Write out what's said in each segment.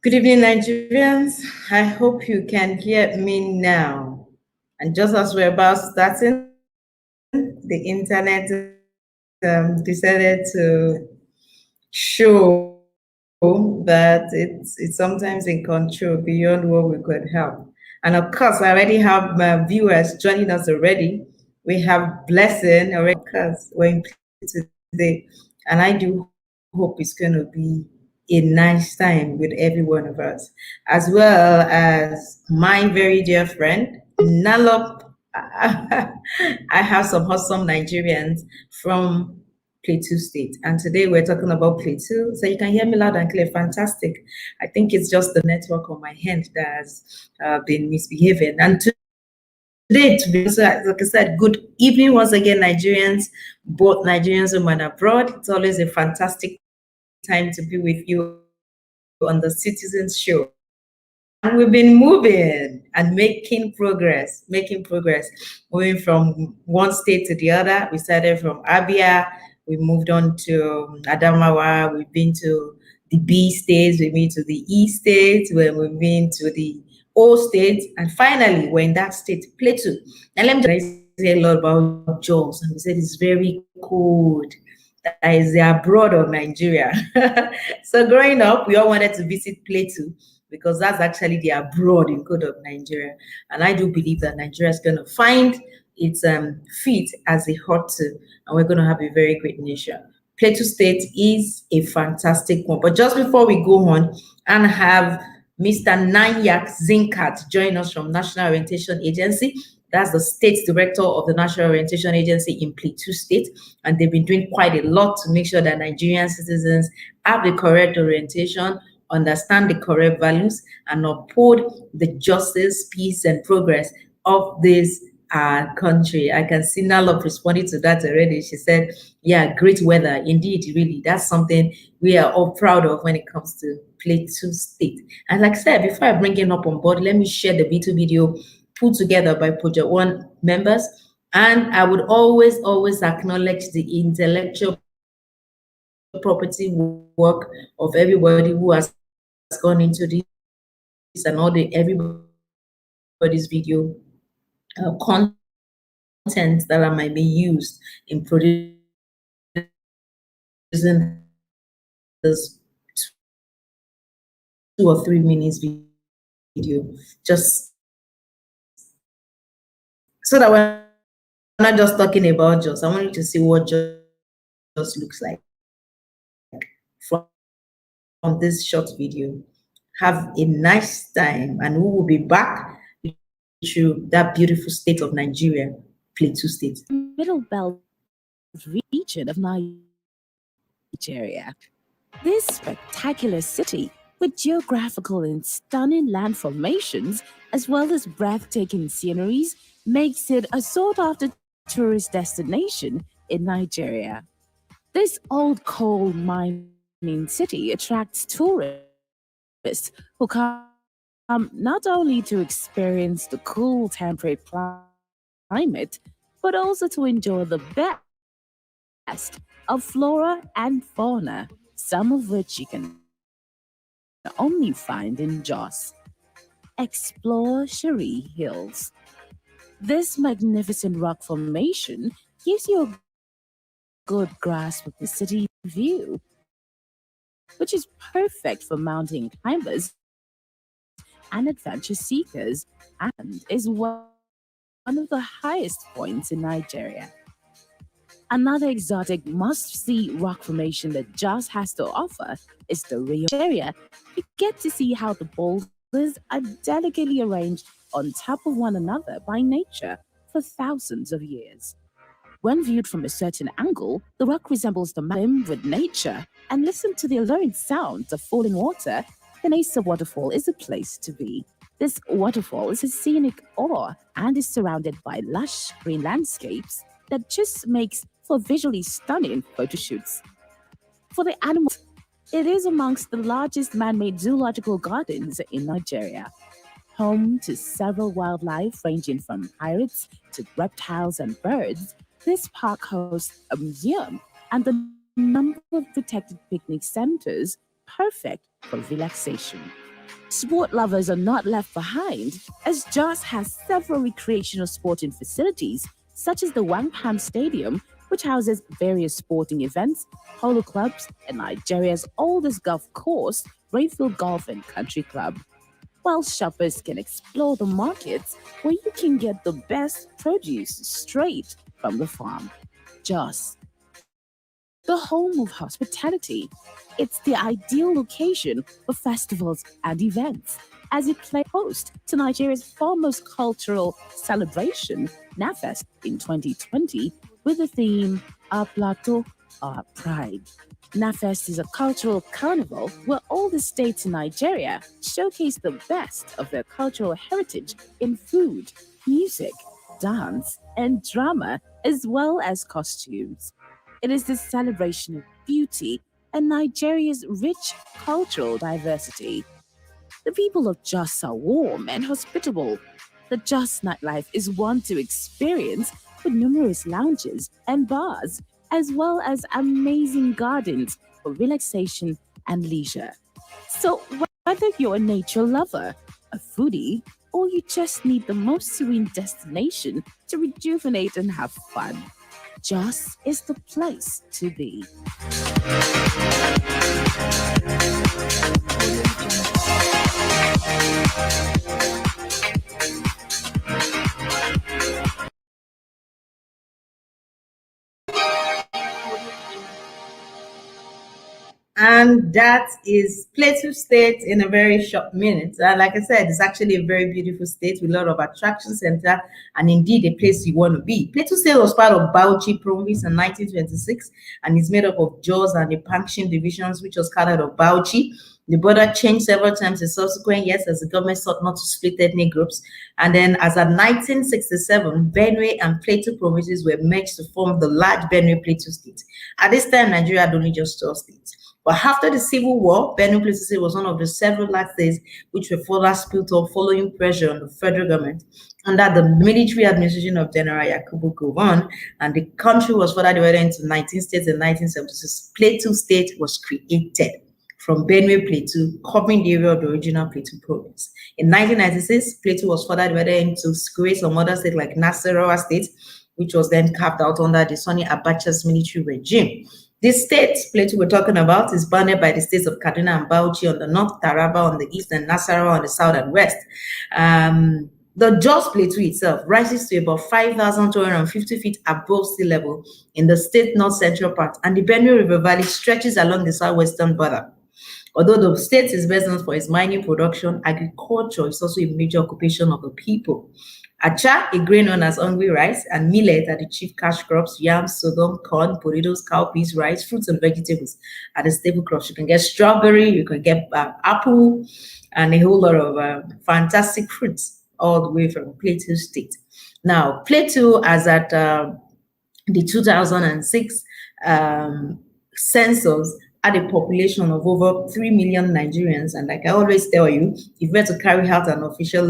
Good evening, Nigerians. I hope you can hear me now. And just as we're about starting, the internet decided to show that it's sometimes in control beyond what we could help. And of course, I already have my viewers joining us already. We have Blessing already because we're in today. And I do hope it's going to be a nice time with every one of us, as well as my very dear friend, Nalop. I have some awesome Nigerians from Plateau State. And today we're talking about Plateau. So you can hear me loud and clear. Fantastic. I think it's just the network on my hand that has been misbehaving. And today, to be like I said, good evening once again, Nigerians, both Nigerians home and abroad. It's always a fantastic time to be with you on the Citizens Show. And we've been moving and making progress, moving from one state to the other. We started from Abia, we moved on to Adamawa, we've been to the B states, we've been to the E states, we've been to the O states, and finally we're in that state, Plateau. And let me say a lot about Jos, and we said it's very cold. That is the abroad of Nigeria. So growing up, we all wanted to visit Plateau because that's actually the abroad in code of Nigeria. And I do believe that Nigeria is going to find its feet as a hot too, and we're going to have a very great nation. Plateau State is a fantastic one. But just before we go on and have Mr. Nanyak Zinkat join us from National Orientation Agency. That's the state director of the National Orientation Agency in Plateau State. And they've been doing quite a lot to make sure that Nigerian citizens have the correct orientation, understand the correct values, and uphold the justice, peace, and progress of this country. I can see Nalop responding to that already. She said, yeah, great weather. Indeed, really, that's something we are all proud of when it comes to Plateau State. And like I said, before I bring it up on board, let me share the video put together by Project One members. And I would always acknowledge the intellectual property work of everybody who has gone into this and everybody's video content that might be used in producing this 2 or 3 minutes video, just so that we're not just talking about Jos. I want you to see what Jos looks like from this short video. Have a nice time, and we will be back to that beautiful state of Nigeria, Plateau State. Middle Belt region of Nigeria. This spectacular city, with geographical and stunning land formations, as well as breathtaking sceneries, makes it a sought-after tourist destination in Nigeria. This old coal mining city attracts tourists who come not only to experience the cool temperate climate, but also to enjoy the best of flora and fauna, some of which you can only find in Jos. Explore Cherie Hills. This magnificent rock formation gives you a good grasp of the city view, which is perfect for mountain climbers and adventure seekers, and is one of the highest points in Nigeria. Another exotic must-see rock formation that Jos has to offer is the Rio area. You get to see how the boulders are delicately arranged on top of one another by nature for thousands of years. When viewed from a certain angle, the rock resembles the mountain with nature, and listen to the alluring sounds of falling water. The Nasa waterfall is a place to be. This waterfall is a scenic awe and is surrounded by lush green landscapes that just makes for visually stunning photo shoots. For the animals, it is amongst the largest man-made zoological gardens in Nigeria. Home to several wildlife ranging from pirates to reptiles and birds, this park hosts a museum and a number of protected picnic centers perfect for relaxation. Sport lovers are not left behind, as Jos has several recreational sporting facilities, such as the Wangpam Stadium, which houses various sporting events, polo clubs, and Nigeria's oldest golf course, Rayfield Golf and Country Club. While shoppers can explore the markets where you can get the best produce straight from the farm. Jos, the home of hospitality. It's the ideal location for festivals and events, as it plays host to Nigeria's foremost cultural celebration, NAFEST, in 2020, with the theme Our Plateau, Our Pride. NAFEST is a cultural carnival where all the states in Nigeria showcase the best of their cultural heritage in food, music, dance, and drama, as well as costumes. It is the celebration of beauty and Nigeria's rich cultural diversity. The people of Jos are warm and hospitable. The Jos nightlife is one to experience with numerous lounges and bars, as well as amazing gardens for relaxation and leisure. So, whether you're a nature lover, a foodie, or you just need the most serene destination to rejuvenate and have fun, Jos is the place to be. And that is Plateau State in a very short minute. Like I said, it's actually a very beautiful state with a lot of attraction center and indeed a place you want to be. Plateau State was part of Bauchi province in 1926 and is made up of Jos and the Pankshin divisions, which was carried of Bauchi. The border changed several times in subsequent years as the government sought not to split ethnic groups. And then as of 1967, Benue and Plateau provinces were merged to form the large Benue Plateau State. At this time, Nigeria had only just 12 states. But after the Civil War, Benue Plateau State was one of the several large states which were further split off following pressure on the federal government under the military administration of General Yakubu Gowon, and the country was further divided into 19 states in 1976. Plateau State was created from Benue Plateau, covering the area of the original Plateau province. In 1996, Plateau was further divided into some other states like Nasarawa State, which was then carved out under the Sani Abacha's military regime. This state, Plateau we're talking about, is bounded by the states of Kaduna and Bauchi on the north, Taraba on the east, and Nasarawa on the south and west. The Jos Plateau itself rises to about 5,250 feet above sea level in the state north central part, and the Benue River Valley stretches along the southwestern border. Although the state is best known for its mining production, agriculture is also a major occupation of the people. Acha, a grain known as hungry rice, and millet are the chief cash crops. Yams, sorghum, corn, potatoes, cowpeas, rice, fruits, and vegetables are the staple crops. You can get strawberry, you can get apple, and a whole lot of fantastic fruits all the way from Plateau State. Now, Plateau, as at the 2006 census, had a population of over 3 million Nigerians. And like I always tell you, if you were to carry out an official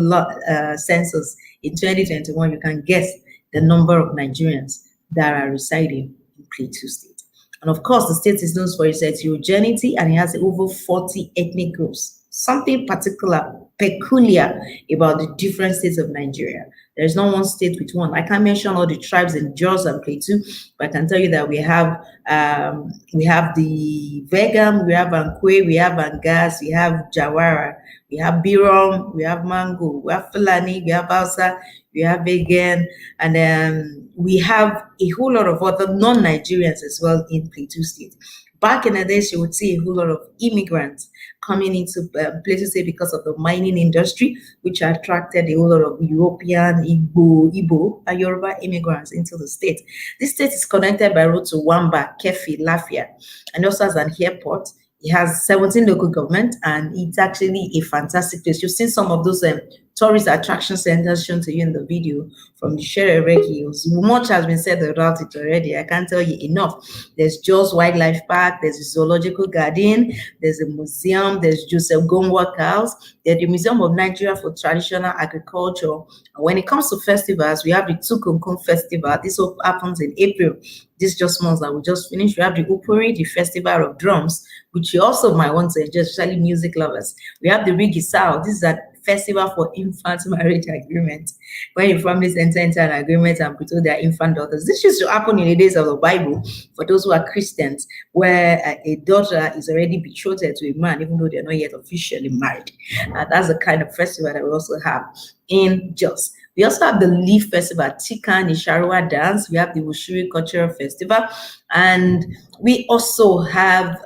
census in 2021, you can guess the number of Nigerians that are residing in Plateau State. And of course, the state is known for its heterogeneity, and it has over 40 ethnic groups. Something peculiar about the different states of Nigeria. There is no one state with one. I can't mention all the tribes in Jos and Plateau, but I can tell you that we have the Vegam, we have Ankwe, we have Angas, we have Jawara, we have Birom, we have Mango, we have Fulani, we have Hausa, we have Vegan, and then we have a whole lot of other non-Nigerians as well in Plateau State. Back in the days, you would see a whole lot of immigrants coming into Plateau State because of the mining industry, which attracted a whole lot of European, Igbo, and Yoruba immigrants into the state. This state is connected by road to Wamba, Kefi, Lafia, and also has an airport. It has 17 local government, and it's actually a fantastic place. You've seen some of those tourist attraction centers shown to you in the video from the Shere Hills. Much has been said about it already. I can't tell you enough. There's Jos Wildlife Park, there's a zoological garden, there's a museum, there's Joseph Gonwa House, there's the Museum of Nigeria for Traditional Agriculture. And when it comes to festivals, we have the Tukunkun Festival. This happens in April. This just months that we just finished. We have the Upuri, the Festival of Drums, which you also might want to enjoy, especially music lovers. We have the Rigisao. This is a festival for infant marriage agreement, when your families enter into an agreement and betroth their infant daughters. This used to happen in the days of the Bible for those who are Christians, where a daughter is already betrothed to a man, even though they're not yet officially married. That's the kind of festival that we also have in Jos. We also have the Leaf Festival, Tikan Isharua Dance. We have the Wushiri Cultural Festival. And we also have,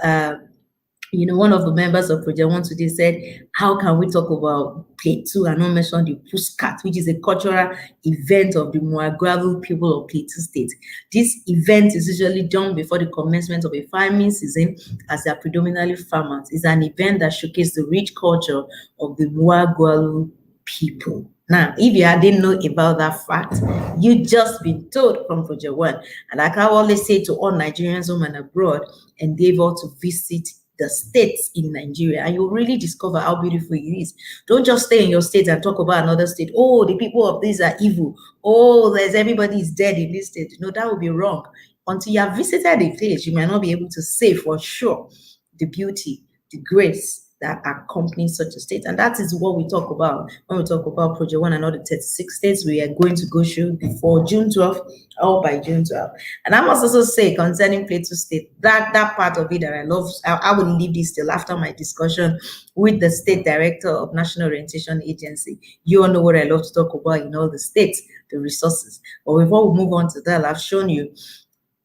one of the members of Project One today said, how can we talk about Plateau and not mention the Puskat, which is a cultural event of the Muagravu people of Plateau State. This event is usually done before the commencement of a farming season, as they are predominantly farmers. It's an event that showcases the rich culture of the Muagravu people. Now, if you didn't know about that fact, you just been told from Project One. And like I always say to all Nigerians home and abroad, endeavor to visit the states in Nigeria, and you'll really discover how beautiful it is. Don't just stay in your state and talk about another state. Oh, the people of this are evil. Oh, everybody is dead in this state. No, that would be wrong. Until you have visited a place, you might not be able to say for sure the beauty, the grace that accompanies such a state. And that is what we talk about when we talk about Project One and all the 36 states we are going to go through before June 12th or by June 12th. And I must also say concerning Plateau State, that part of it that I love, I will leave this till after my discussion with the State Director of National Orientation Agency. You all know what I love to talk about in all the states, the resources. But before we move on to that, I've shown you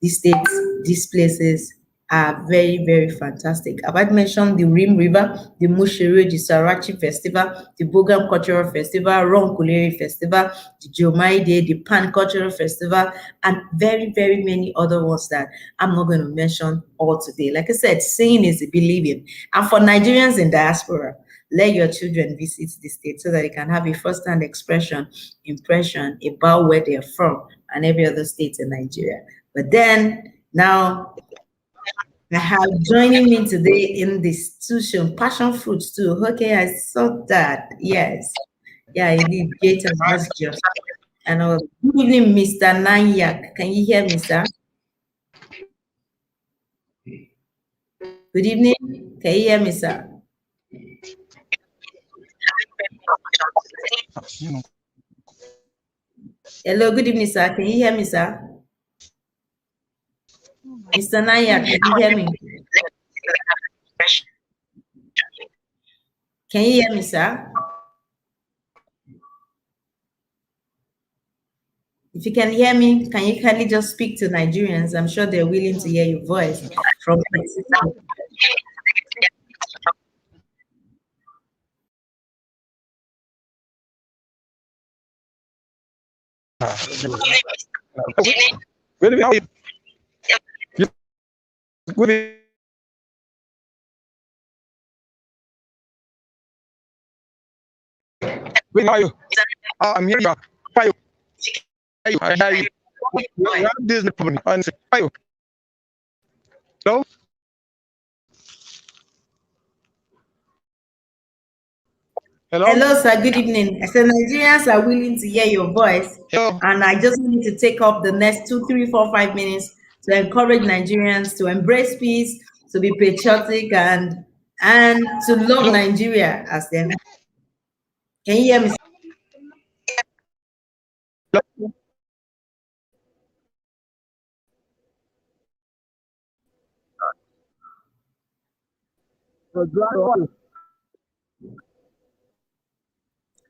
these states, these places are very, very fantastic. I've mentioned the Rim River, the Mushiri, the Sarachi Festival, the Bogam Cultural Festival, Ronkuleri Festival, the Jomai Day, the Pan Cultural Festival, and very, very many other ones that I'm not going to mention all today. Like I said, seeing is believing. And for Nigerians in diaspora, let your children visit the state so that they can have a first-hand impression about where they're from and every other state in Nigeria. But then, now, I have joining me today in this institution, passion fruits too. Okay, I saw that. Yes. Yeah, indeed. Great and just. And good evening, Mr. Nanyak. Can you hear me, sir? Good evening. Can you hear me, sir? Hello, good evening, sir. Can you hear me, sir? Mr. Nanyak, can you hear me? Can you hear me, sir? If you can hear me, can you kindly just speak to Nigerians? I'm sure they're willing to hear your voice from Mexico. Where are you? I'm here. Why you? I hear you. We have this problem. Why you? Hello? Hello? Hello, sir. Good evening. I said Nigerians are willing to hear your voice. Hello? And I just need to take up the next 2, 3, 4, 5 minutes to encourage Nigerians to embrace peace, to be patriotic, and to love Nigeria as them. Can you hear me?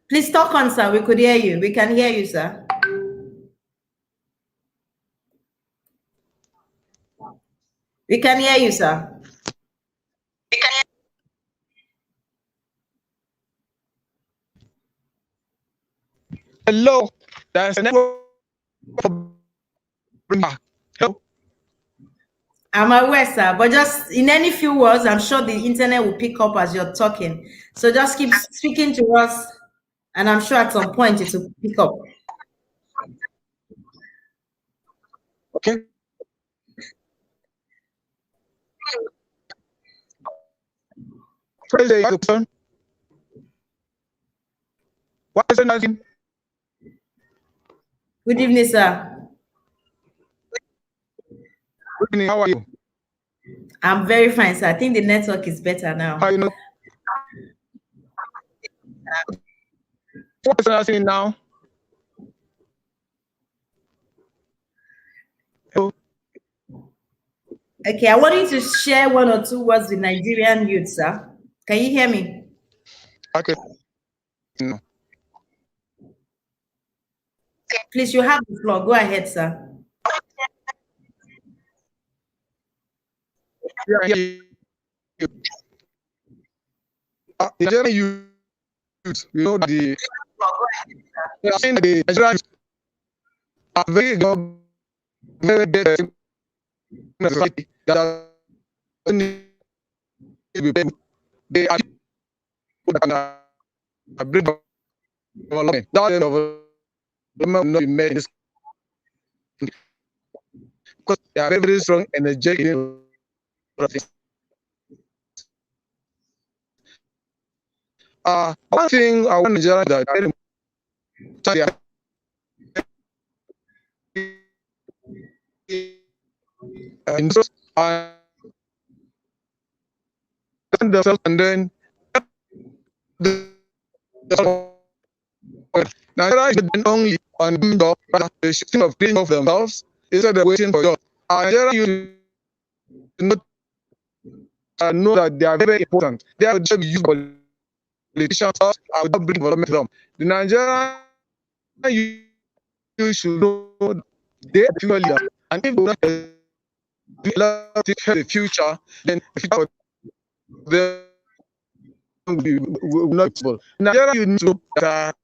Please talk on, sir. We could hear you. We can hear you, sir. We can hear you, sir. Hello? There's a network. Bring back. Hello? I'm aware, sir, but just in any few words, I'm sure the internet will pick up as you're talking. So just keep speaking to us And I'm sure at some point it will pick up. Okay. President, what is it? Good evening, sir. Good evening. How are you? I'm very fine, sir. I think the network is better now. How you know? What is asking now? Hello? Okay, I want you to share one or two words with Nigerian youth, sir. Can you hear me? Okay. No. Please, you have the floor. Go ahead, sir. Yeah, yeah. The Nigerian youth, you know that they are saying that the Nigerian youth are very dead in society that are need to be paid. They are people that can bring development. That kind of development will not be made in this country because they are very, very strong, energetic. One thing I want Nigeria that very interest themselves and then Nigeria is dependent only on job, but the shifting of creating of themselves instead of waiting for jobs. Nigeria you not know that they are very important. They are just used politicians without bring development to them. The Nigerian you should know they are the future leaders, and if they not take care of the future, then the future of them will not be possible. Nigeria, you need to know that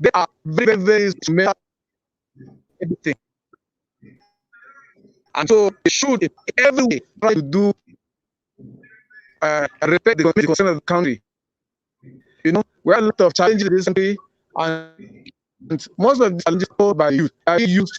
they are very, very smart everything. And so they should in every way try to do respect the concern of the country. You know, we have a lot of challenges in this country, and most of the challenges posed by youth are youth.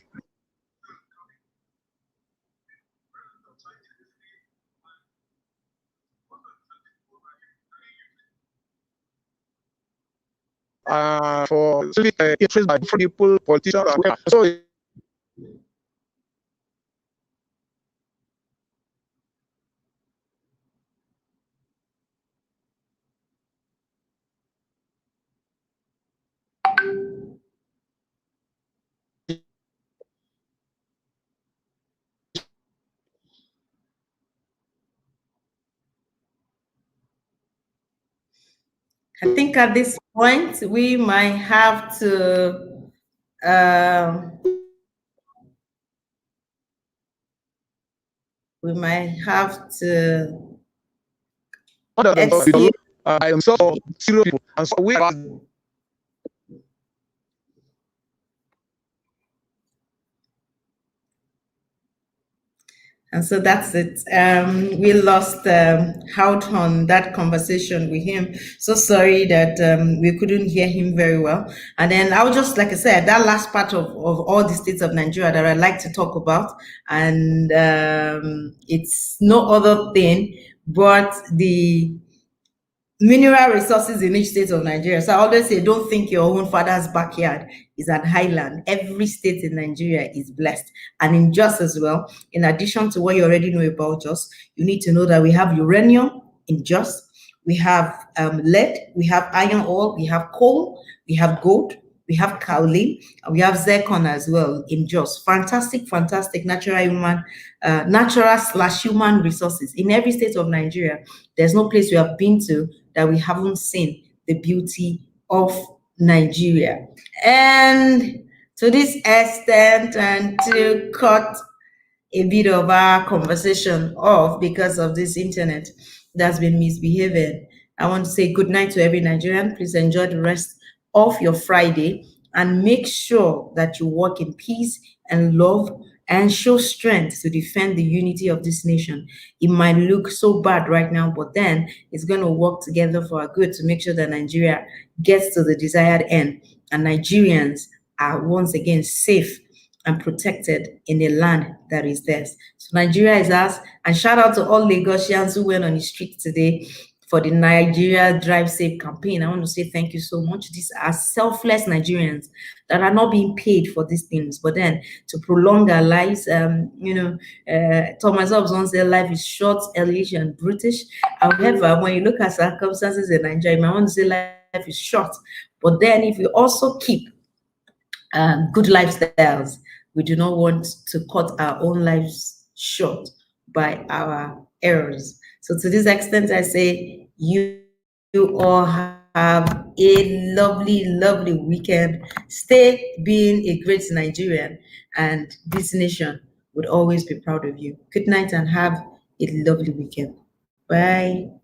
For interest by different people, politicians, and so I think at this point we might have to excuse. I am so zero people, and so we are And so that's it. We lost out on that conversation with him. So sorry that we couldn't hear him very well. And then I'll just, like I said, that last part of all the states of Nigeria that I'd like to talk about. And it's no other thing but the mineral resources in each state of Nigeria. So I always say, don't think your own father's backyard is an highland. Every state in Nigeria is blessed. And in Jos as well, in addition to what you already know about Jos, you need to know that we have uranium in Jos, we have lead, we have iron ore, we have coal, we have gold, we have kaolin, and we have zircon as well in Jos. Fantastic, fantastic natural / human resources in every state of Nigeria. There's no place we have been to that we haven't seen the beauty of Nigeria. And to this extent, and to cut a bit of our conversation off because of this internet that's been misbehaving, I want to say good night to every Nigerian. Please enjoy the rest of your Friday and make sure that you walk in peace and love and show strength to defend the unity of this nation. It might look so bad right now, but then it's going to work together for our good to make sure that Nigeria gets to the desired end and Nigerians are once again safe and protected in a land that is theirs. So Nigeria is ours. And shout out to all Lagosians who went on the street today for the Nigeria Drive Safe campaign. I want to say thank you so much. These are selfless Nigerians that are not being paid for these things, but then to prolong our lives. Thomas Hobbes once said, life is short, hellish, and brutish. However, when you look at circumstances in Nigeria, you might want to say life is short. But then if you also keep good lifestyles, we do not want to cut our own lives short by our errors. So to this extent, I say you all have a lovely, lovely weekend. Stay being a great Nigerian, and this nation would always be proud of you. Good night and have a lovely weekend. Bye.